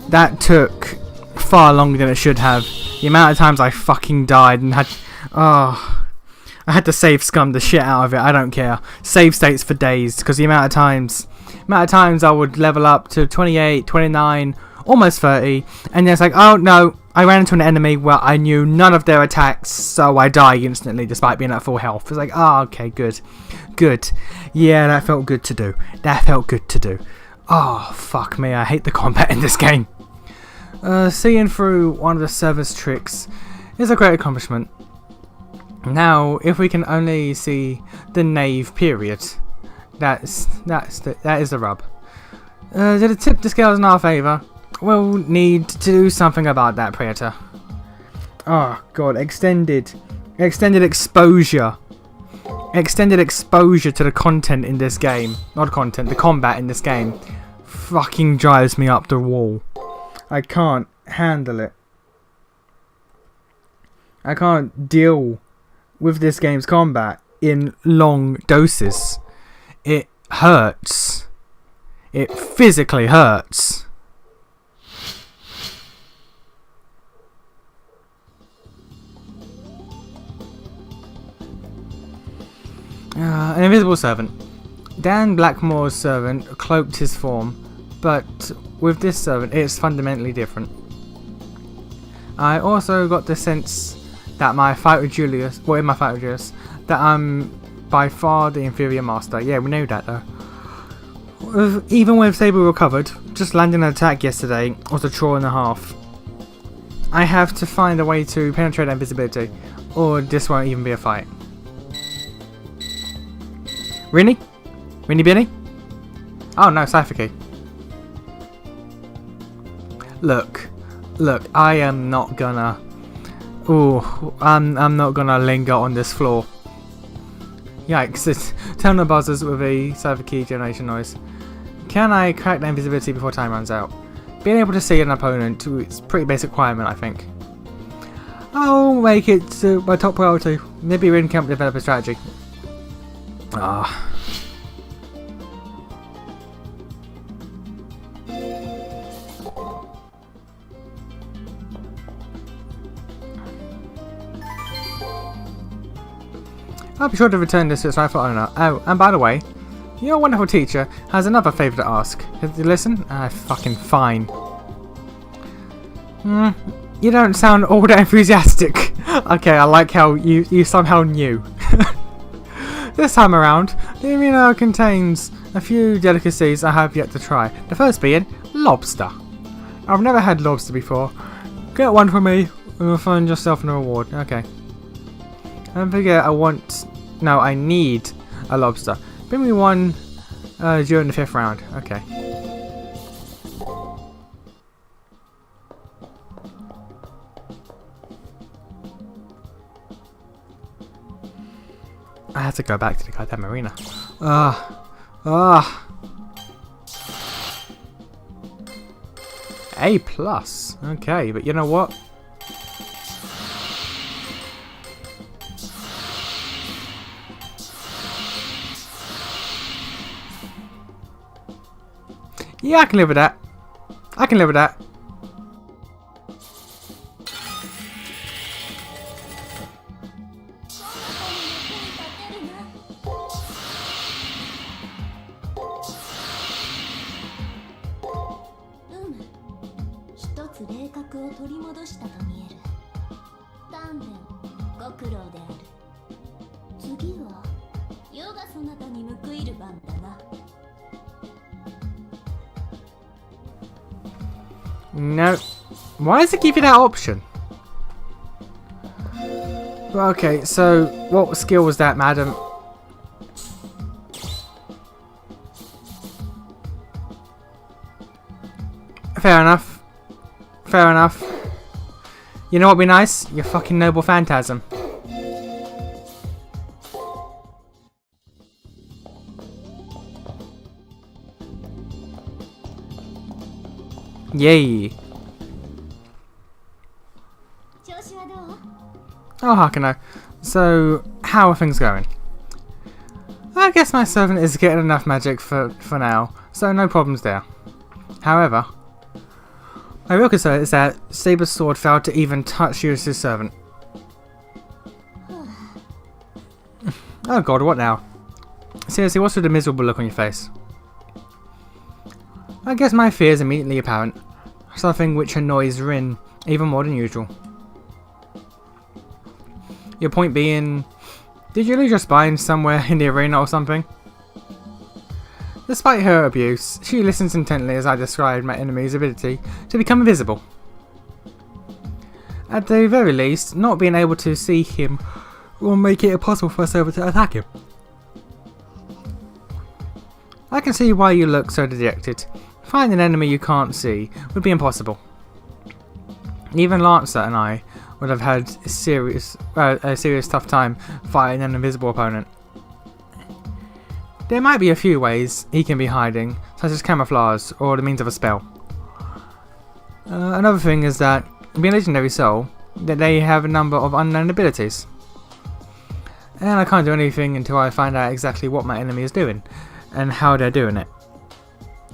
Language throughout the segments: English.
That took far longer than it should have. The amount of times I fucking died and had... Oh, I had to save scum the shit out of it. I don't care. Save states for days, because the amount of times I would level up to 28, 29, almost 30, and then it's like, oh no, I ran into an enemy where I knew none of their attacks, so I die instantly despite being at full health. It's like, oh, okay, good. Yeah, that felt good to do. Oh, fuck me, I hate the combat in this game. Seeing through one of the server's tricks is a great accomplishment. Now, if we can only see the nave period, that is the rub. Did it tip the scales in our favour? We'll need to do something about that, Praetor. Oh god, extended exposure. Extended exposure to the content in this game. Not content, the combat in this game. Fucking drives me up the wall. I can't handle it. I can't deal with this game's combat in long doses. It hurts. It physically hurts. An invisible servant. Dan Blackmore's servant cloaked his form, but with this servant it's fundamentally different. I also got the sense that in my fight with Julius, that I'm by far the inferior master. Yeah, we know that though. Even with Saber recovered, just landing an attack yesterday was a chore and a half. I have to find a way to penetrate invisibility, or this won't even be a fight. Rinny? Rinny Binny? Oh no, Cypher Key. Look, I am not gonna... Ooh, I'm not gonna linger on this floor. Yikes, it's terminal buzzers with a Cypher Key generation noise. Can I crack the invisibility before time runs out? Being able to see an opponent is a pretty basic requirement, I think. I'll make it my top priority. Maybe Rin can develop a strategy. Ah. I'll be sure to return this to its rightful owner. Oh, and by the way, your wonderful teacher has another favour to ask. Did you listen? Fucking fine. You don't sound all that enthusiastic. Okay, I like how you somehow knew. This time around, the arena contains a few delicacies I have yet to try. The first being lobster. I've never had lobster before. Get one from me and you'll find yourself a reward. Okay. Don't forget, I need a lobster. Bring me one during the 5th round. Okay. I have to go back to the goddamn arena. A+. Okay, but you know what? Yeah, I can live with that. No. Why does it give you that option? Okay, so what skill was that, madam? Fair enough. You know what'd be nice? Your fucking noble phantasm. Yay. Oh, Hakuno. So, how are things going? I guess my servant is getting enough magic for now, so no problems there. However, My real concern is that Saber's sword failed to even touch you as his servant. Oh god, what now? Seriously, what's with the miserable look on your face? I guess my fear is immediately apparent. Something which annoys Rin even more than usual. Your point being, did you lose your spine somewhere in the arena or something? Despite her abuse, she listens intently as I describe my enemy's ability to become invisible. At the very least, not being able to see him will make it impossible for us to attack him. I can see why you look so dejected. Finding an enemy you can't see would be impossible. Even Lancer and I would have had a serious tough time fighting an invisible opponent. There might be a few ways he can be hiding, such as camouflage or the means of a spell. Another thing is that, being a legendary soul, that they have a number of unknown abilities. And I can't do anything until I find out exactly what my enemy is doing, and how they're doing it.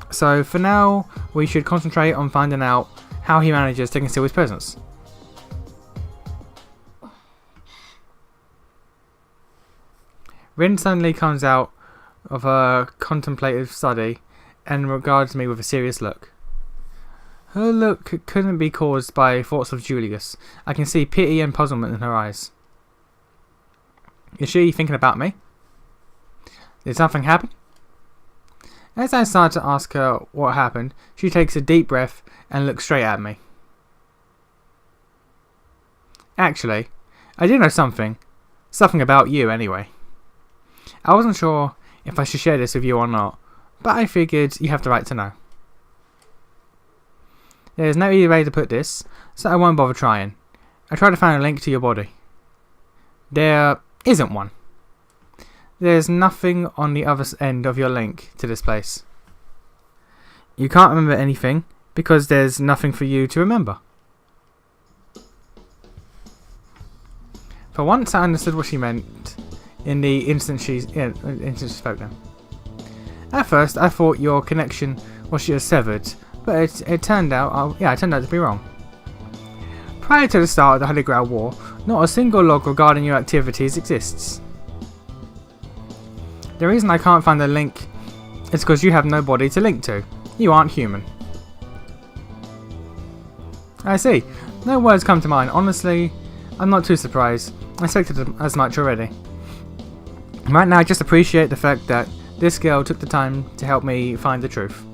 So for now, we should concentrate on finding out how he manages to conceal his presence. Rin suddenly comes out of her contemplative study and regards me with a serious look. Her look couldn't be caused by thoughts of Julius. I can see pity and puzzlement in her eyes. Is she thinking about me? Did something happen? As I start to ask her what happened, she takes a deep breath and looks straight at me. Actually, I do know something. Something about you anyway. I wasn't sure if I should share this with you or not, but I figured you have the right to know. There's no easy way to put this, so I won't bother trying. I tried to find a link to your body. There isn't one. There's nothing on the other end of your link to this place. You can't remember anything because there's nothing for you to remember. For once I understood what she meant in the instant she spoke then. At first I thought your connection was just severed, but it turned out to be wrong. Prior to the start of the Holy Grail War, not a single log regarding your activities exists. The reason I can't find the link is because you have no body to link to. You aren't human. I see. No words come to mind. Honestly, I'm not too surprised. I expected as much already. Right now I just appreciate the fact that this girl took the time to help me find the truth.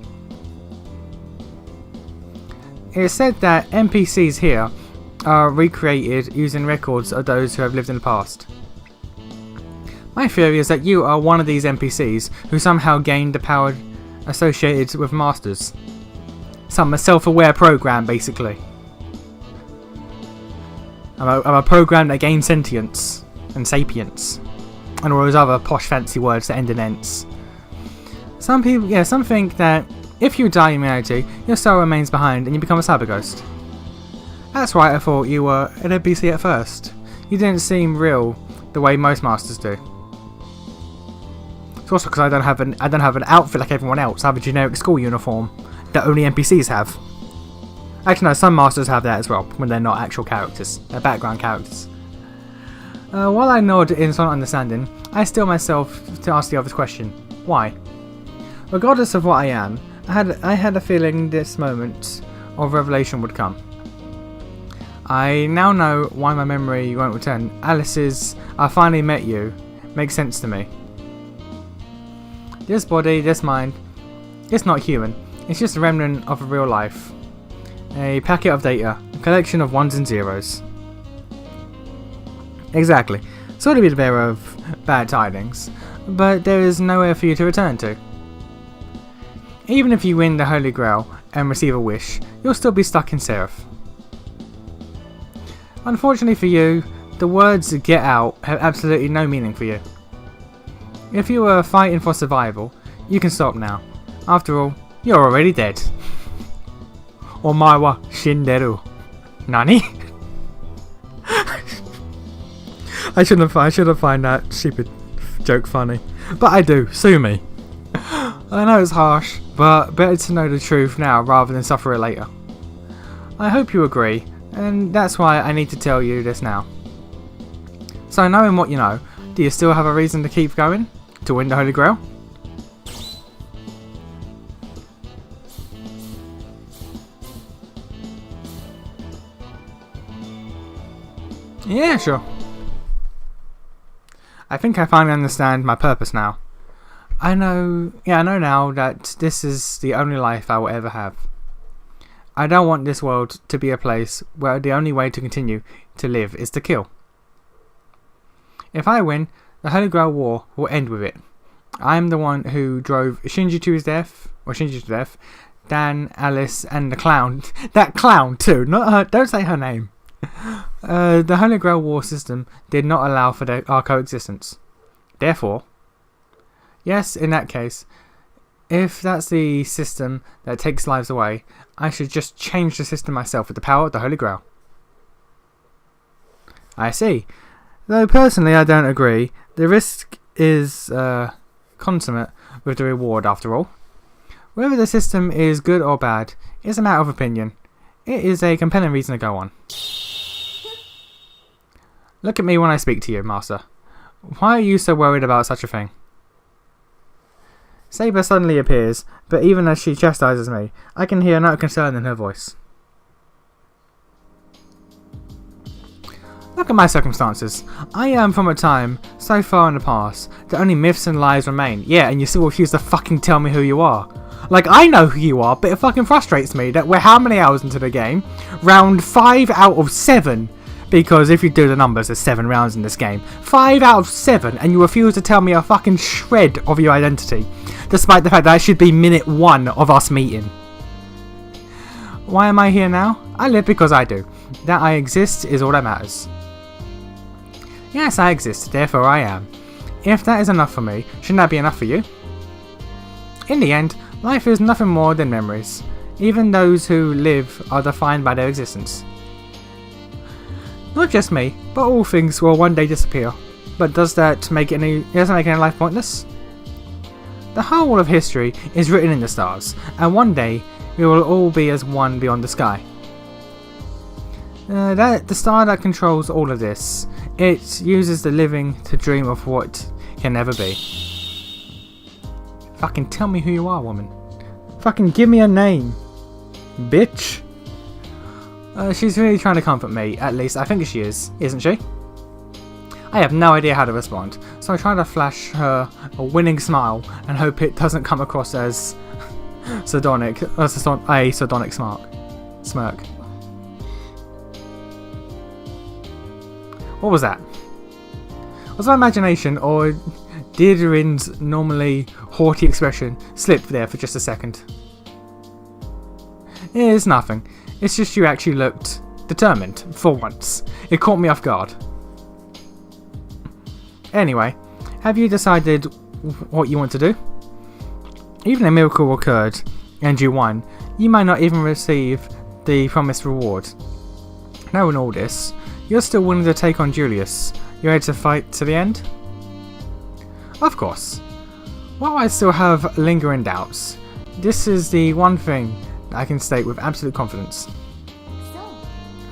It is said that NPCs here are recreated using records of those who have lived in the past. My theory is that you are one of these NPCs who somehow gained the power associated with masters. Some self-aware program, basically. I'm a program that gains sentience and sapience and all those other posh fancy words that end in ents. Some think that if you die in reality, your soul remains behind and you become a cyber ghost. That's why I thought you were an NPC at first. You didn't seem real the way most masters do. It's also because I don't have an outfit like everyone else. I have a generic school uniform that only NPCs have. Actually no, some masters have that as well when they're not actual characters. They're background characters. While I nod in some understanding, I still myself to ask the obvious question. Why? Regardless of what I am, I had a feeling this moment of revelation would come. I now know why my memory won't return. Alice's "I finally met you" makes sense to me. This body, this mind, it's not human. It's just a remnant of a real life. A packet of data, a collection of ones and zeros. Exactly. Sorry to be the bearer of bad tidings, but there is nowhere for you to return to. Even if you win the Holy Grail and receive a wish, you'll still be stuck in Seraph. Unfortunately for you, the words "get out" have absolutely no meaning for you. If you were fighting for survival, you can stop now. After all, you're already dead. Omae wa shinderu. Nani? I should have found that stupid joke funny. But I do. Sue me. I know it's harsh, but better to know the truth now rather than suffer it later. I hope you agree, and that's why I need to tell you this now. So knowing what you know, do you still have a reason to keep going? To win the Holy Grail? Yeah, sure. I think I finally understand my purpose now. I know now that this is the only life I will ever have. I don't want this world to be a place where the only way to continue to live is to kill. If I win, the Holy Grail War will end with it. I am the one who drove Shinji to death, Dan, Alice, and the clown. That clown too, not her, don't say her name. The Holy Grail War system did not allow for our coexistence. Therefore, yes, in that case, if that's the system that takes lives away, I should just change the system myself with the power of the Holy Grail. I see. Though personally I don't agree, the risk is consummate with the reward after all. Whether the system is good or bad is a matter of opinion. It is a compelling reason to go on. Look at me when I speak to you, Master. Why are you so worried about such a thing? Saber suddenly appears, but even as she chastises me, I can hear no concern in her voice. Look at my circumstances. I am from a time so far in the past that only myths and lies remain. Yeah, and you still refuse to fucking tell me who you are. Like, I know who you are, but it fucking frustrates me that we're how many hours into the game? Round 5 out of 7. Because if you do the numbers, there's 7 rounds in this game. 5 out of 7, and you refuse to tell me a fucking shred of your identity. Despite the fact that it should be minute 1 of us meeting. Why am I here now? I live because I do. That I exist is all that matters. Yes, I exist, therefore I am. If that is enough for me, shouldn't that be enough for you? In the end, life is nothing more than memories. Even those who live are defined by their existence. Not just me, but all things will one day disappear. But does that make any life pointless? The whole of history is written in the stars, and one day we will all be as one beyond the sky. The star that controls all of this, it uses the living to dream of what can never be. Fucking tell me who you are, woman. Fucking give me a name, bitch. She's really trying to comfort me, at least I think she is, isn't she? I have no idea how to respond, so I try to flash her a winning smile and hope it doesn't come across as sardonic, a sardonic smirk. What was that? Was my imagination, or did Rin's normally haughty expression slip there for just a second? It's nothing. It's just you actually looked determined, for once. It caught me off guard. Anyway, have you decided what you want to do? Even if a miracle occurred and you won, you might not even receive the promised reward. Knowing all this, you're still willing to take on Julius. You're ready to fight to the end? Of course. While I still have lingering doubts, this is the one thing I can state with absolute confidence.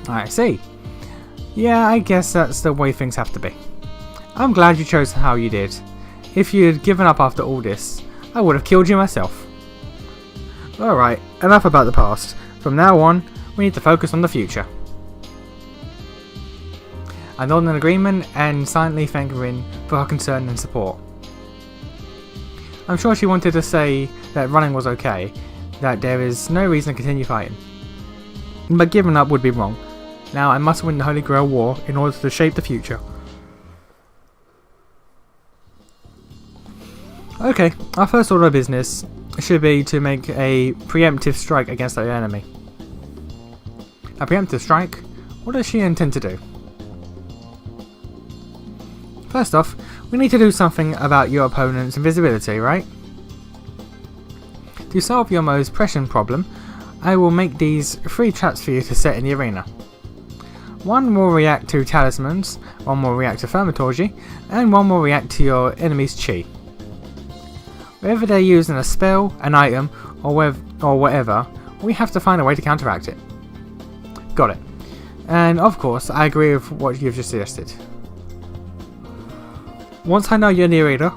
I see. Yeah, I guess that's the way things have to be. I'm glad you chose how you did. If you had given up after all this, I would have killed you myself. Alright, enough about the past. From now on, we need to focus on the future. I nod in agreement and silently thank Rin for her concern and support. I'm sure she wanted to say that running was okay, that there is no reason to continue fighting. But giving up would be wrong. Now I must win the Holy Grail War in order to shape the future. Okay, our first order of business should be to make a preemptive strike against our enemy. A preemptive strike? What does she intend to do? First off, we need to do something about your opponent's invisibility, right? To solve your most pressing problem, I will make these 3 traps for you to set in the arena. One will react to talismans, one will react to thaumaturgy, and one will react to your enemy's chi. Whether they're using a spell, an item, or whatever, we have to find a way to counteract it. Got it. And of course, I agree with what you've just suggested. Once I know you're the arena,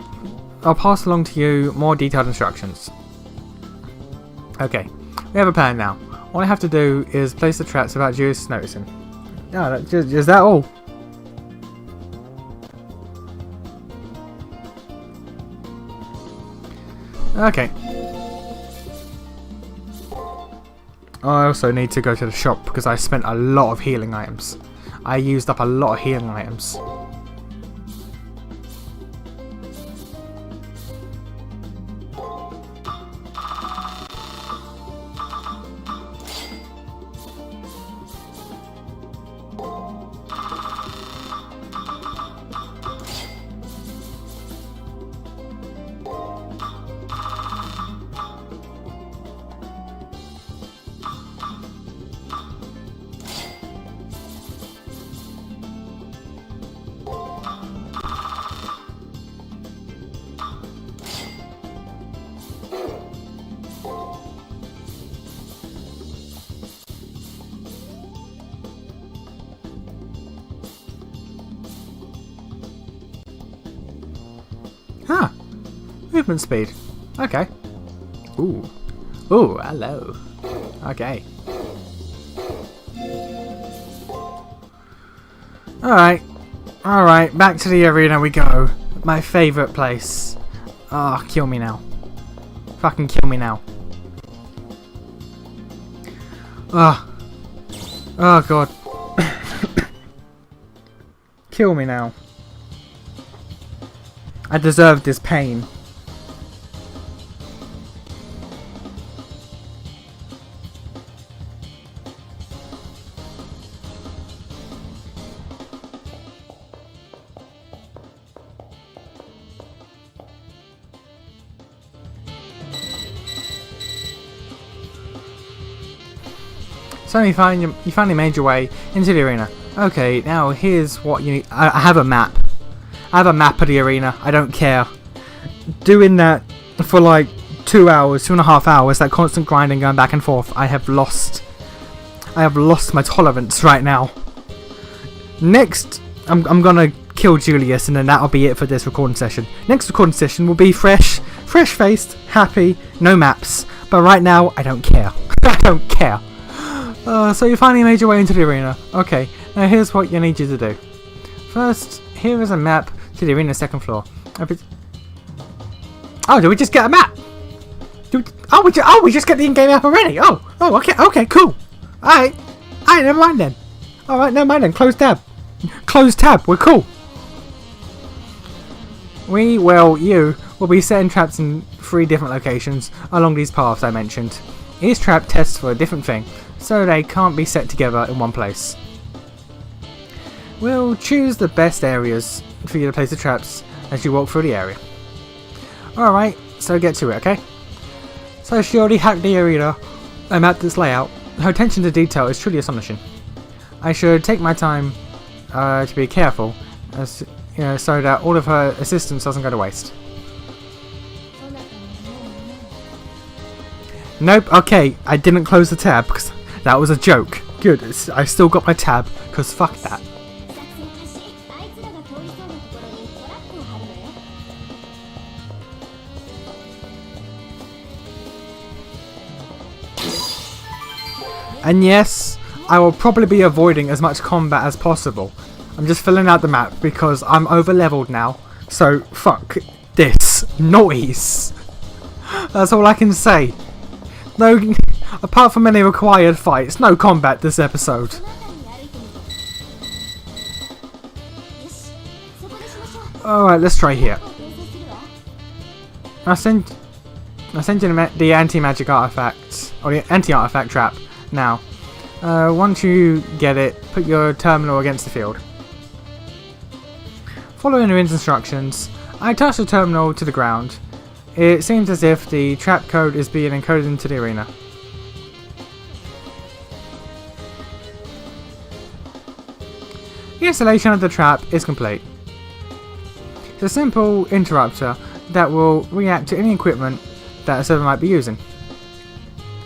I'll pass along to you more detailed instructions. Okay, we have a plan now. All I have to do is place the traps without Julius noticing. No, is that all? Okay. I also need to go to the shop because I spent a lot of healing items. I used up a lot of healing items. Huh. Movement speed. Okay. Ooh. Ooh, hello. Okay. Alright. Alright, back to the arena we go. My favourite place. Ah, kill me now. Fucking kill me now. Ah. Oh god. Kill me now. I deserve this pain. So you finally made your way into the arena. Okay, now here's what you need. I have a map. I have a map of the arena. I don't care. Doing that for like 2 hours, 2.5 hours, that constant grinding going back and forth, I have lost my tolerance right now. Next, I'm gonna kill Julius, and then that'll be it for this recording session. Next recording session will be fresh-faced, happy, no maps. But right now, I don't care. I don't care. So you finally made your way into the arena. Okay, now here's what I need you to do. First, here is a map to the arena's second floor. Oh, did we just get a map? We just get the in-game map already. Oh, okay, cool. Alright, never mind then. Alright, never mind then. Close tab. We're cool. You will be setting traps in 3 different locations along these paths I mentioned. Each trap tests for a different thing, so they can't be set together in one place. We'll choose the best areas for you to place the traps as you walk through the area. Alright, so get to it, okay? So she already hacked the arena and mapped its layout. Her attention to detail is truly astonishing. I should take my time to be careful, as so that all of her assistance doesn't go to waste. Nope, okay, I didn't close the tab because that was a joke. Good, I still got my tab, because fuck that. And yes, I will probably be avoiding as much combat as possible. I'm just filling out the map because I'm over leveled now. So fuck this noise. That's all I can say. No, apart from any required fights, no combat this episode. Alright, let's try here. I'll send you the anti-magic artifact, or the anti-artifact trap now. Once you get it, put your terminal against the field. Following the instructions, I touch the terminal to the ground. It seems as if the trap code is being encoded into the arena. The installation of the trap is complete. It's a simple interrupter that will react to any equipment that a servant might be using.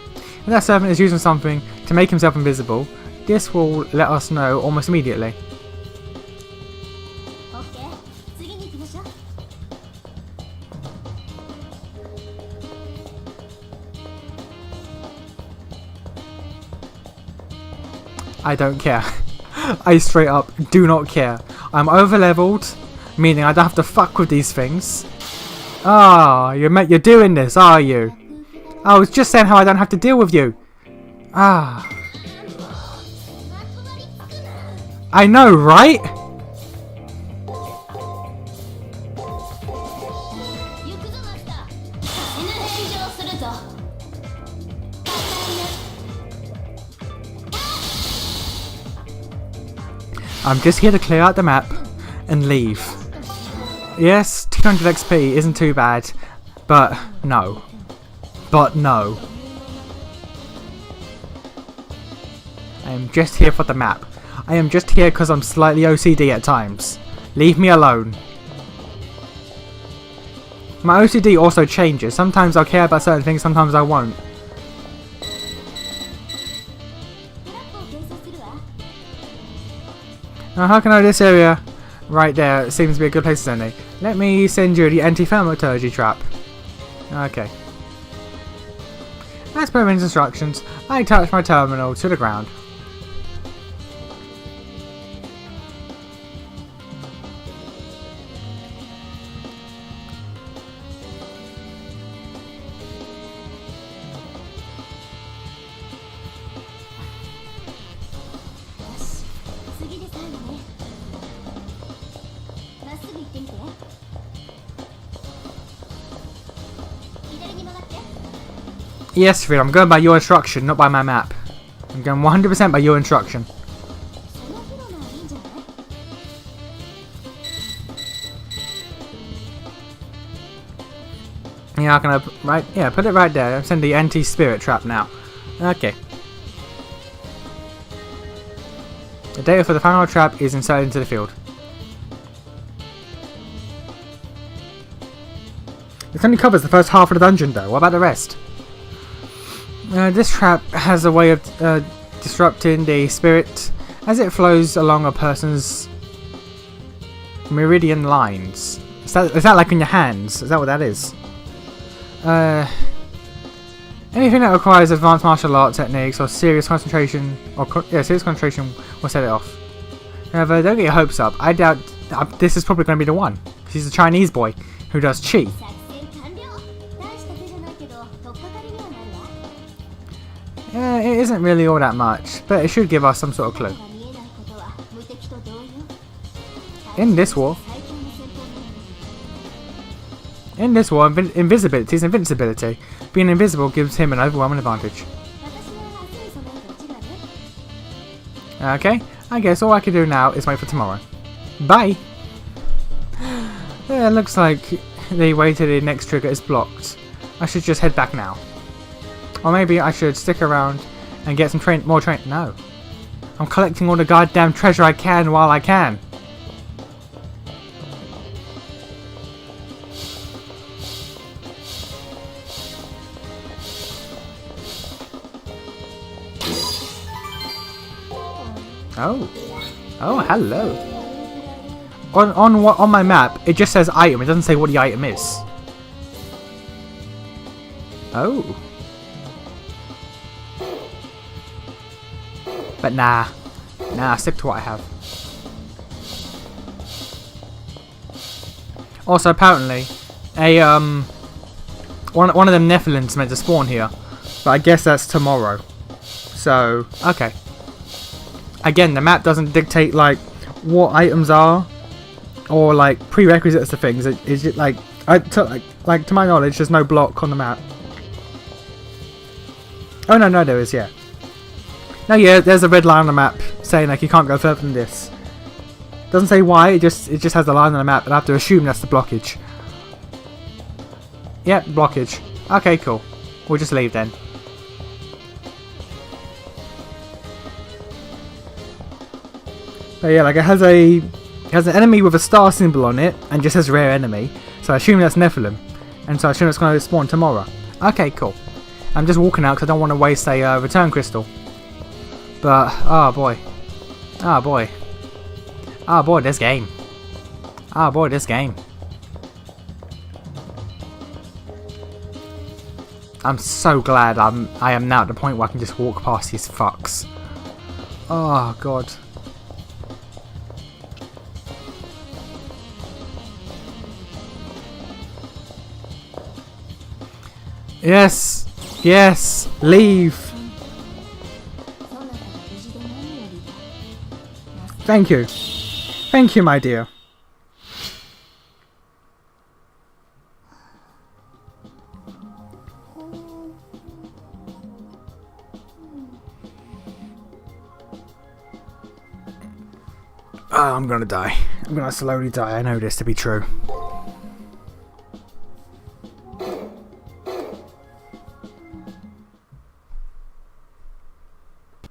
If that servant is using something to make himself invisible, this will let us know almost immediately. I don't care. I straight up do not care. I'm over leveled, meaning I don't have to fuck with these things. Ah, you're doing this, are you? I was just saying how I don't have to deal with you. Ah. I know, right? I'm just here to clear out the map and leave. Yes, 200 XP isn't too bad, but no. But no. I am just here for the map. I am just here because I'm slightly OCD at times. Leave me alone. My OCD also changes. Sometimes I'll care about certain things, sometimes I won't. Now how can I know this area right there seems to be a good place to send it? Let me send you the anti-thaumaturgy trap. Okay. As per Rin's instructions, I attach my terminal to the ground. Yes, Rin, I'm going by your instruction, not by my map. I'm going 100% by your instruction. Yeah, I'm gonna put it right there. Send the anti-spirit trap now. Okay. The data for the final trap is inserted into the field. This only covers the first half of the dungeon though. What about the rest? This trap has a way of disrupting the spirit as it flows along a person's meridian lines. Is that like in your hands? Is that what that is? Anything that requires advanced martial art techniques or serious concentration, serious concentration will set it off. However, don't get your hopes up. I doubt this is probably going to be the one. He's a Chinese boy who does chi. It isn't really all that much, but it should give us some sort of clue. In this war, invisibility is invincibility. Being invisible gives him an overwhelming advantage. Okay, I guess all I can do now is wait for tomorrow. Bye! Yeah, it looks like the way to the next trigger is blocked. I should just head back now. Or maybe I should stick around and get some more train. No. I'm collecting all the goddamn treasure I can while I can. Oh. Oh, hello. On my map, it just says item. It doesn't say what the item is. Oh. But nah, stick to what I have. Also, apparently, one of them Nephilims meant to spawn here, but I guess that's tomorrow. So, okay. Again, the map doesn't dictate like what items are, or like prerequisites to things. It's just like to my knowledge, there's no block on the map. Oh no, there is, yeah. No, yeah, there's a red line on the map saying like you can't go further than this. Doesn't say why, it just has the line on the map, and I have to assume that's the blockage. Yep, blockage. Okay, cool. We'll just leave then. But yeah, like it has an enemy with a star symbol on it, and just says rare enemy. So I assume that's Nephilim, and so I assume it's going to spawn tomorrow. Okay, cool. I'm just walking out because I don't want to waste a return crystal. But, oh boy. Oh boy. Oh boy, this game. Oh boy, this game. I'm so glad I am now at the point where I can just walk past these fucks. Oh god. Yes! Yes! Leave! Thank you. Thank you, my dear. Oh, I'm gonna die. I'm gonna slowly die. I know this to be true.